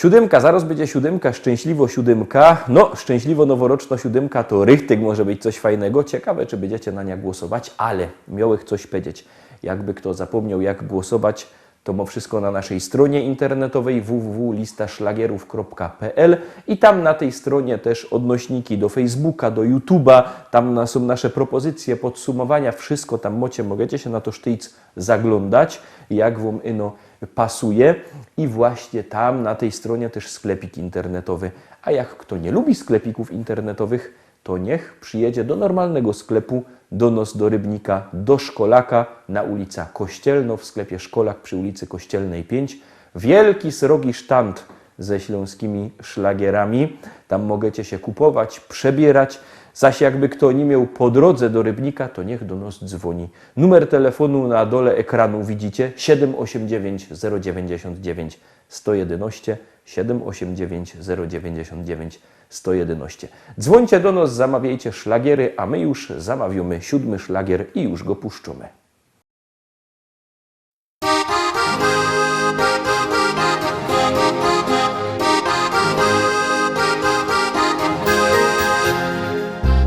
Siódemka, zaraz będzie siódemka, szczęśliwo siódemka. No, szczęśliwo noworoczna siódemka to rychtyk, może być coś fajnego. Ciekawe, czy będziecie na nią głosować, ale miałych coś powiedzieć. Jakby kto zapomniał, jak głosować, to ma wszystko na naszej stronie internetowej www.listaszlagierów.pl i tam na tej stronie też odnośniki do Facebooka, do YouTube'a, tam są nasze propozycje, podsumowania, wszystko tam możecie się na to sztyc zaglądać, jak wam pasuje i właśnie tam na tej stronie też sklepik internetowy. A jak kto nie lubi sklepików internetowych, to niech przyjedzie do normalnego sklepu, do nas, do Rybnika, do Szkolaka na ulica Kościelno, w sklepie Szkolak przy ulicy Kościelnej 5. Wielki, srogi sztand ze śląskimi szlagierami. Tam możecie się kupować, przebierać. Zaś jakby kto nie miał po drodze do Rybnika, to niech do nas dzwoni. Numer telefonu na dole ekranu widzicie 789 099 111 789 099 111. Dzwońcie do nas, zamawiajcie szlagiery, a my już zamawiamy 7. szlagier i już go puszczamy.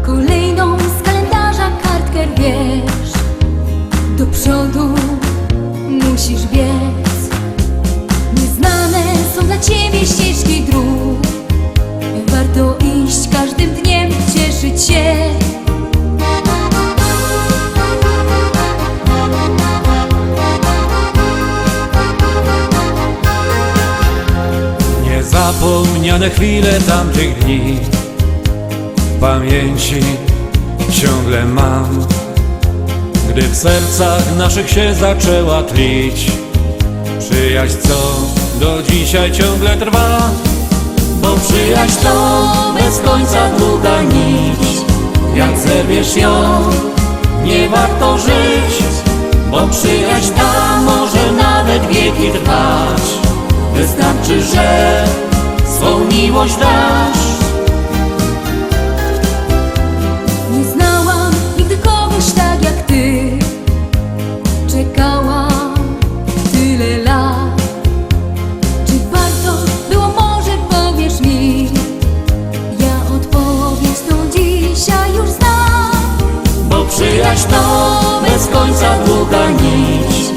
Kolejną z kalendarza kartkę wiesz, do przodu musisz biec. Nieznane są dla ciebie ścieżki dróg, warto iść każdym dniem, cieszyć się. Niezapomniane chwile tamtych dni w pamięci ciągle mam, gdy w sercach naszych się zaczęła tlić przyjaźń, co do dzisiaj ciągle trwa. Bo przyjaźń to bez końca długa nić, jak zerwiesz ją, nie warto żyć. Bo przyjaźń ta może nawet wieki trwać, wystarczy, że swą miłość dasz. Nie znałam nigdy kogoś tak jak ty, czekałam tyle lat. Czy warto było, może powiesz mi? Ja odpowiedź tą dzisiaj już znam. Bo przyjaźń to bez końca długa nić,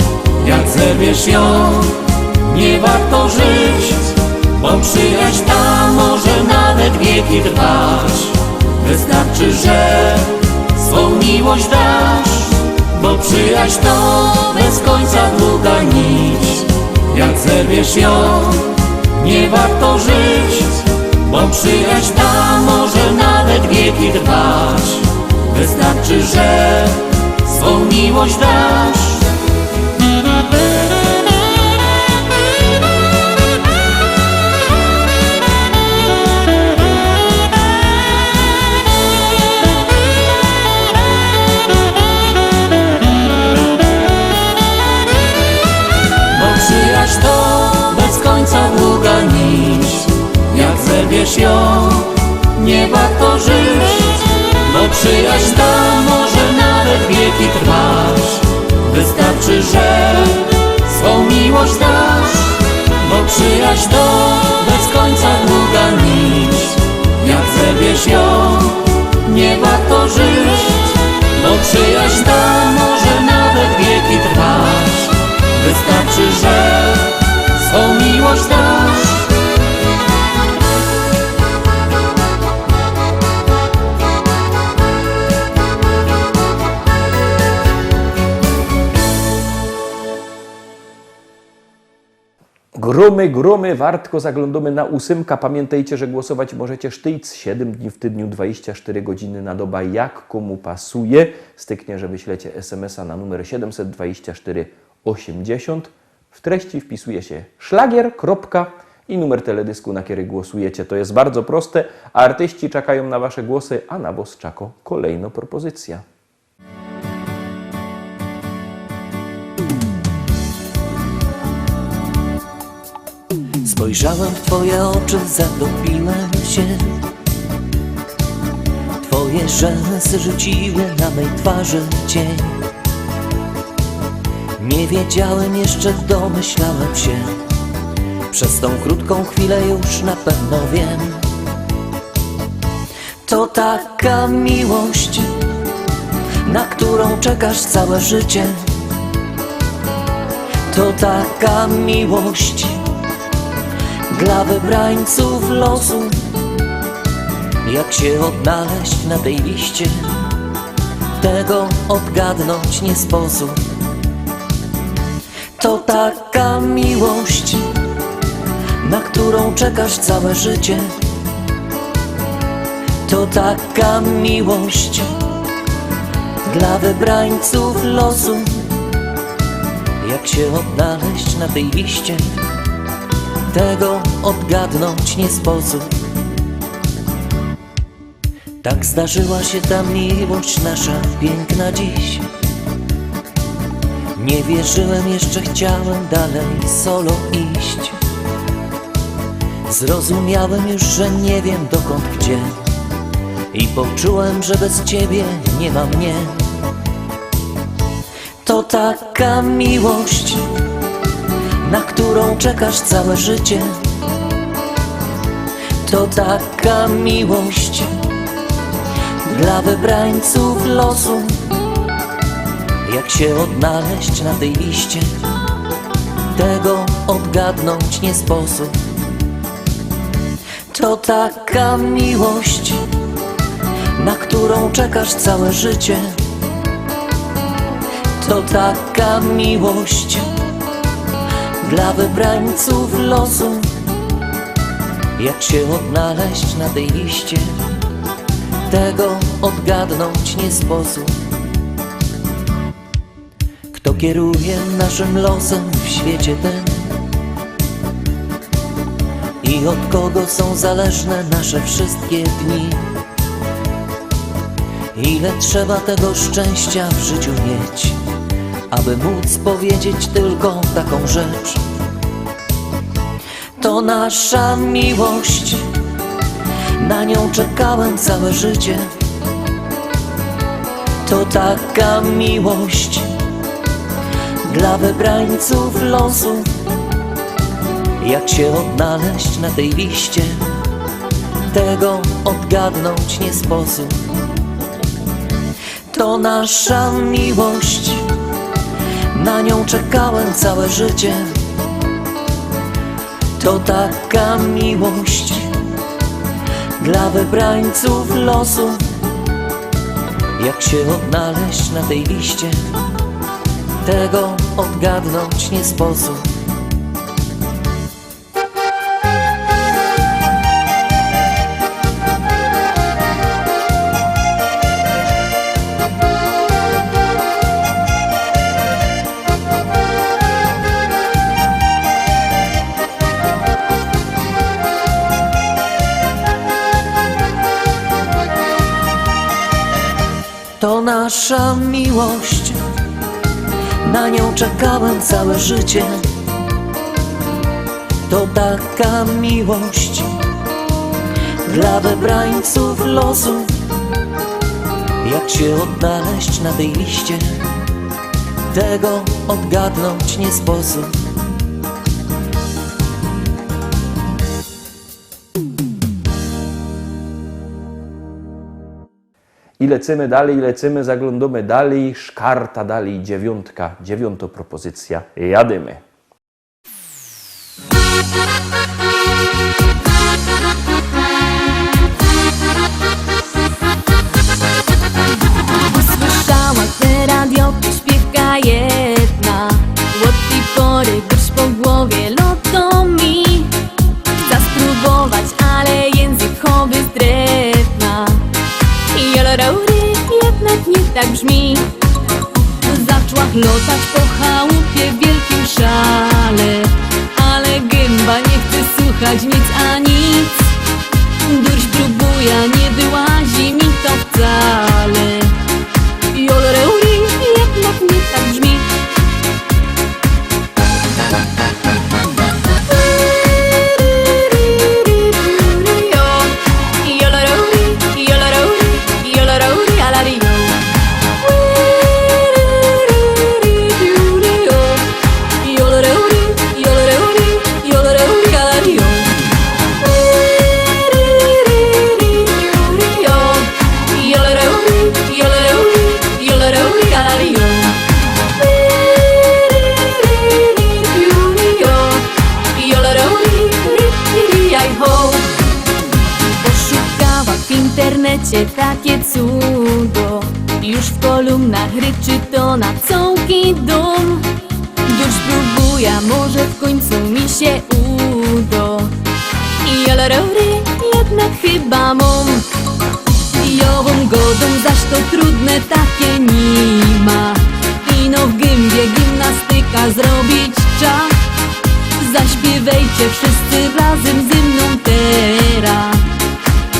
jak zerwiesz ją, nie warto żyć. Bo przyjaźń ta może nawet wieki trwać, wystarczy, że swą miłość dasz. Bo przyjaźń to bez końca długa nić, jak zerwiesz ją, nie warto żyć. Bo przyjaźń ta może nawet wieki trwać, wystarczy, że swą miłość dasz. Przyjaźń to bez końca długa nić, jak zerwiesz ją, nie warto żyć. Bo przyjaźń ta może nawet wieki trwać, wystarczy, że swą miłość dasz. Bo przyjaźń to bez końca długa nić, jak zerwiesz ją, nie warto żyć. Bo przyjaźń ta może nawet wieki trwać, wystarczy, że swą miłość dasz. Gromy, wartko zaglądamy na 8. Pamiętajcie, że głosować możecie sztyc 7 dni w tygodniu, 24 godziny na dobę, jak komu pasuje. Styknie, że wyślecie SMS-a na numer 724 80. W treści wpisuje się szlagier, kropka i numer teledysku, na który głosujecie. To jest bardzo proste, a artyści czekają na wasze głosy, a na was czeka kolejna propozycja. Spojrzałem w twoje oczy, zatopiłem się. Twoje rzęsy rzuciły na mej twarzy cień. Nie wiedziałem jeszcze, domyślałem się, Przez tą krótką chwilę już na pewno wiem. To taka miłość, na którą czekasz całe życie. To taka miłość dla wybrańców losu. Jak się odnaleźć na tej liście, tego odgadnąć nie sposób. To taka miłość, na którą czekasz całe życie. To taka miłość dla wybrańców losu. Jak się odnaleźć na tej liście, tego odgadnąć nie sposób. Tak zdarzyła się ta miłość nasza piękna dziś. Nie wierzyłem, jeszcze chciałem dalej solo iść. Zrozumiałem już, że nie wiem dokąd, gdzie, i poczułem, że bez ciebie nie ma mnie. To taka miłość, na którą czekasz całe życie. To taka miłość dla wybrańców losu. Jak się odnaleźć na tej liście, tego odgadnąć nie sposób. To taka miłość, na którą czekasz całe życie. To taka miłość dla wybrańców losu. Jak się odnaleźć na tej liście, tego odgadnąć nie sposób. Kto kieruje naszym losem w świecie tym i od kogo są zależne nasze wszystkie dni? Ile trzeba tego szczęścia w życiu mieć, aby móc powiedzieć tylko taką rzecz. To nasza miłość, na nią czekałem całe życie. To taka miłość dla wybrańców losu. Jak się odnaleźć na tej liście, tego odgadnąć nie sposób. To nasza miłość, na nią czekałem całe życie. To taka miłość dla wybrańców losu. Jak się odnaleźć na tej liście, tego odgadnąć nie sposób. To nasza miłość, na nią czekałem całe życie. To taka miłość dla wybrańców losu. Jak się odnaleźć na tej liście, tego odgadnąć nie sposób. I lecimy, zaglądamy dalej, szkarta dalej, dziewiąta propozycja, jadymy. Usłyszała te radio, śpiewka jedna. Od tej pory grusz po głowie lotą mi. Chcę spróbować, ale językowy z drewna. Joloraury jednak nie tak brzmi. Zaczęła chlotać po chałupie w wielkim szale, ale gęba nie chce słuchać nic a nic. Durś próbuje, nie wyłazi mi to wcale. Joloraury jednak nie tak brzmi. czy to na całki dom. Już spróbuję, może w końcu mi się uda. I olorory jednak chyba mam. I ową godą, zaś to trudne takie nie ma. I no w gębie gimnastyka zrobić trzeba. Zaśpiewajcie wszyscy razem ze mną teraz.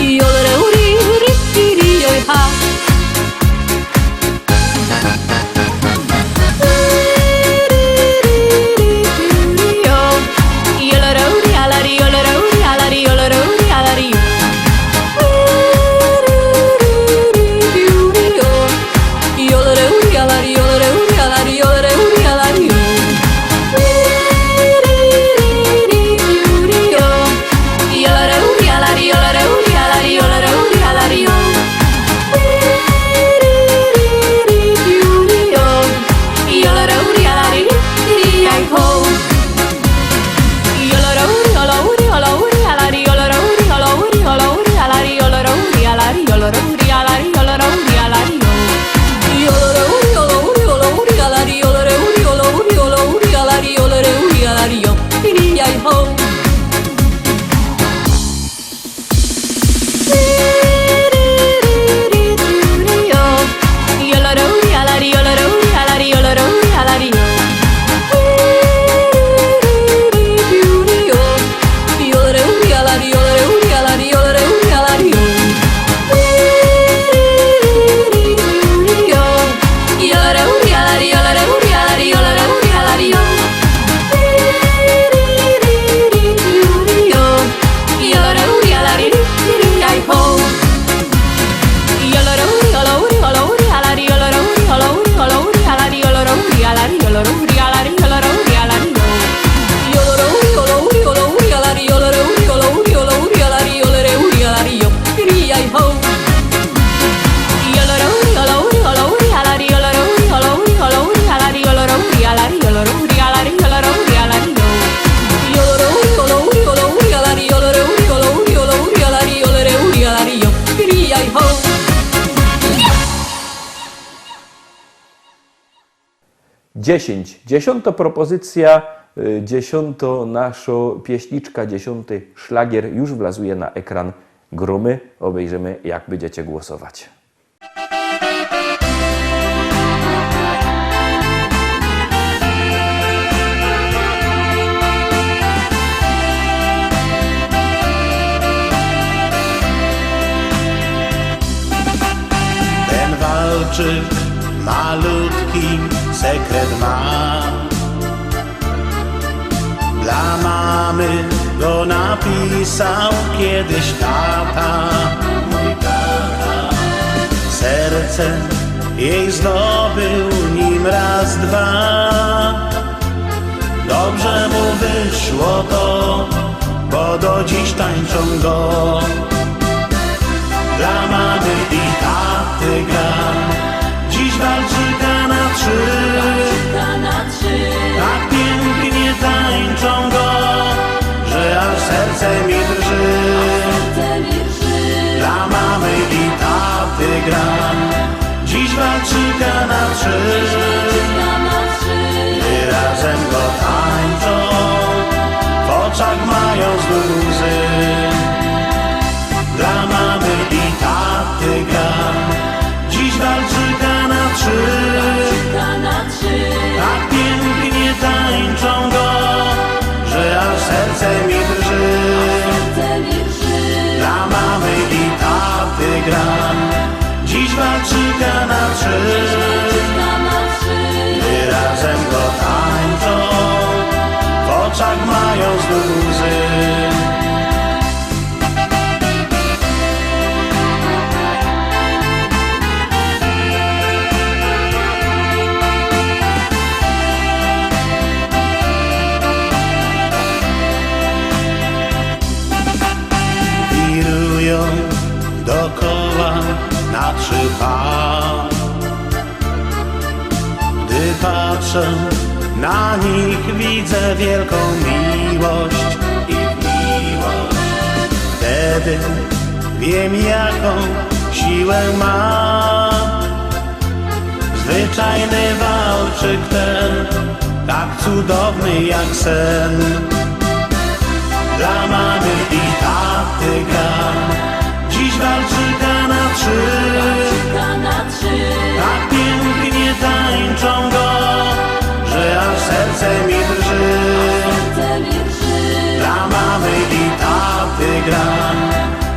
I olorory, ri, oj, ha. Dziesiąta propozycja, dziesiąto nasza pieśniczka, dziesiąty szlagier już wlazuje na ekran Gromy. Obejrzymy, jak będziecie głosować. Ten walczyk malutki sekret ma. Dla mamy go napisał kiedyś tata, mój tata. Serce jej zdobył nim raz, dwa. Dobrze mu wyszło to, bo do dziś tańczą go. Dla mamy i taty gra, dziś walczyka na trzy. Tak pięknie tańczą go, że aż serce mi drży. Dla mamy i taty gram, dziś walczyka na trzy. Gdy razem go tańczą, w oczach mają znów łzy. Dla mamy i taty gram, dziś walczyka na trzy. Tak pięknie tańczą go, że aż serce mi drży. Dla mamy i taty gram, dziś walczyka na trzy. Gdy razem go tańczą, w oczach mają znów łzy. Dokoła na trzy par. Gdy patrzę na nich, widzę wielką miłość, ich miłość. Wtedy wiem, jaką siłę ma. zwyczajny walczyk ten, tak cudowny jak sen. Dla mamy i taty gra, dziś walczyka na trzy. Tak pięknie tańczą go, że aż serce mi drży. Dla mamy i taty gra,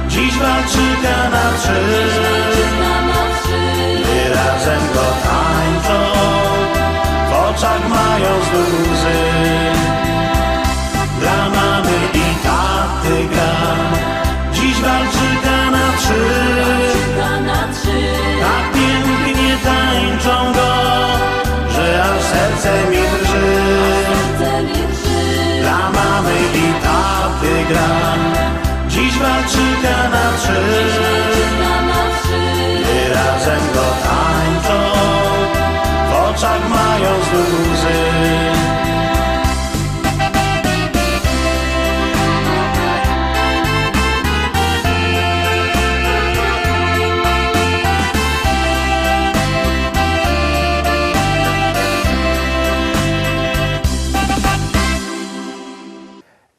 dziś walczyka na trzy. Gdy razem go tańczą, w oczach mają znów łzy. Dla mamy i taty gra, dziś walczyka na trzy. Tak pięknie tańczą go, że aż serce mi drży. Dla mamy i taty gra, dziś walczyka na trzy. Gdy razem go tańczą, w oczach mają znów łzy.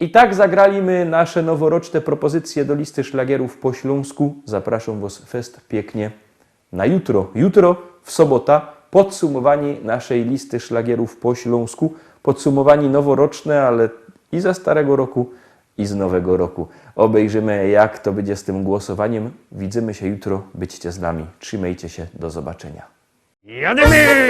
I tak zagraliśmy nasze noworoczne propozycje do listy szlagierów po śląsku. Zapraszam Was fest pięknie na jutro. Jutro, w sobota, podsumowanie naszej listy szlagierów po śląsku. Podsumowanie noworoczne, ale i ze starego roku, i z nowego roku. Obejrzymy, jak to będzie z tym głosowaniem. Widzimy się jutro. Byćcie z nami. Trzymajcie się. Do zobaczenia. Jadymy!